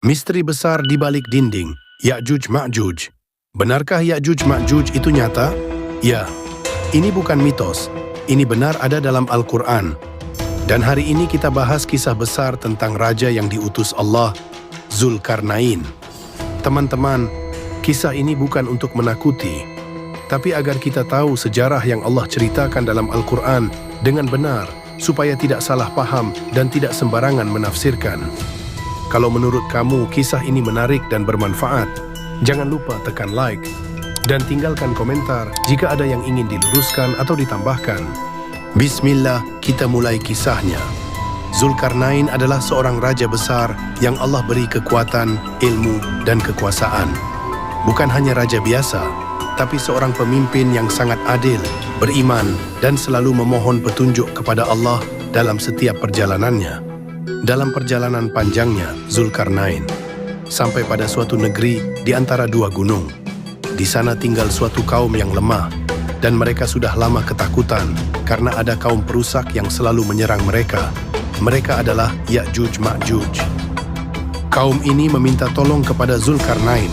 Misteri besar di balik dinding, Ya'juj Ma'juj. Benarkah Ya'juj Ma'juj itu nyata? Ya, ini bukan mitos. Ini benar ada dalam Al-Quran. Dan hari ini kita bahas kisah besar tentang raja yang diutus Allah, Zulkarnain. Teman-teman, kisah ini bukan untuk menakuti, tapi agar kita tahu sejarah yang Allah ceritakan dalam Al-Quran dengan benar, supaya tidak salah paham dan tidak sembarangan menafsirkan. Kalau menurut kamu kisah ini menarik dan bermanfaat, jangan lupa tekan like dan tinggalkan komentar jika ada yang ingin diluruskan atau ditambahkan. Bismillah, kita mulai kisahnya. Zulkarnain adalah seorang raja besar yang Allah beri kekuatan, ilmu, dan kekuasaan. Bukan hanya raja biasa, tapi seorang pemimpin yang sangat adil, beriman, dan selalu memohon petunjuk kepada Allah dalam setiap perjalanannya. Dalam perjalanan panjangnya, Zulkarnain sampai pada suatu negeri di antara dua gunung. Di sana tinggal suatu kaum yang lemah, dan mereka sudah lama ketakutan karena ada kaum perusak yang selalu menyerang mereka. Mereka adalah Ya'juj Ma'juj. Kaum ini meminta tolong kepada Zulkarnain.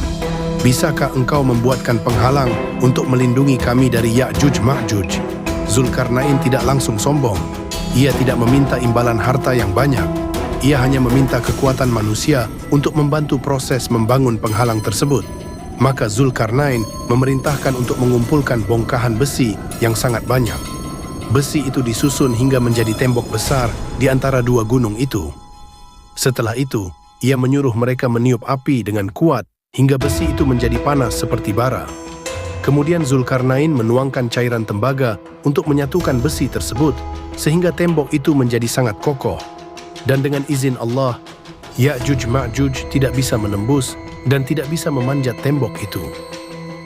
Bisakah engkau membuatkan penghalang untuk melindungi kami dari Ya'juj Ma'juj? Zulkarnain tidak langsung sombong. Ia tidak meminta imbalan harta yang banyak. Ia hanya meminta kekuatan manusia untuk membantu proses membangun penghalang tersebut. Maka Zulkarnain memerintahkan untuk mengumpulkan bongkahan besi yang sangat banyak. Besi itu disusun hingga menjadi tembok besar di antara dua gunung itu. Setelah itu, ia menyuruh mereka meniup api dengan kuat hingga besi itu menjadi panas seperti bara. Kemudian Zulkarnain menuangkan cairan tembaga untuk menyatukan besi tersebut sehingga tembok itu menjadi sangat kokoh. Dan dengan izin Allah, Ya'juj Ma'juj tidak bisa menembus dan tidak bisa memanjat tembok itu.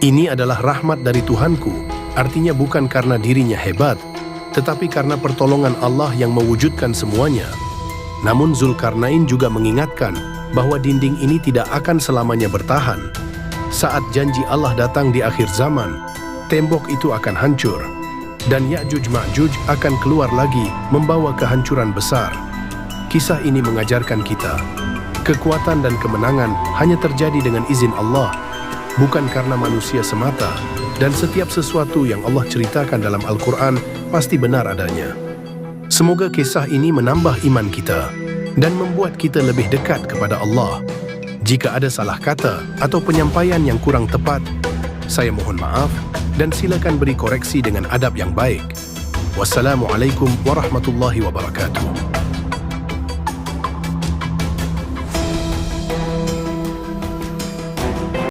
Ini adalah rahmat dari Tuhanku, artinya bukan karena dirinya hebat, tetapi karena pertolongan Allah yang mewujudkan semuanya. Namun Zulkarnain juga mengingatkan bahwa dinding ini tidak akan selamanya bertahan. Saat janji Allah datang di akhir zaman, tembok itu akan hancur, dan Ya'juj Ma'juj akan keluar lagi membawa kehancuran besar. Kisah ini mengajarkan kita, kekuatan dan kemenangan hanya terjadi dengan izin Allah, bukan karena manusia semata, dan setiap sesuatu yang Allah ceritakan dalam Al-Quran pasti benar adanya. Semoga kisah ini menambah iman kita dan membuat kita lebih dekat kepada Allah. Jika ada salah kata atau penyampaian yang kurang tepat, saya mohon maaf dan silakan beri koreksi dengan adab yang baik. Wassalamualaikum warahmatullahi wabarakatuh.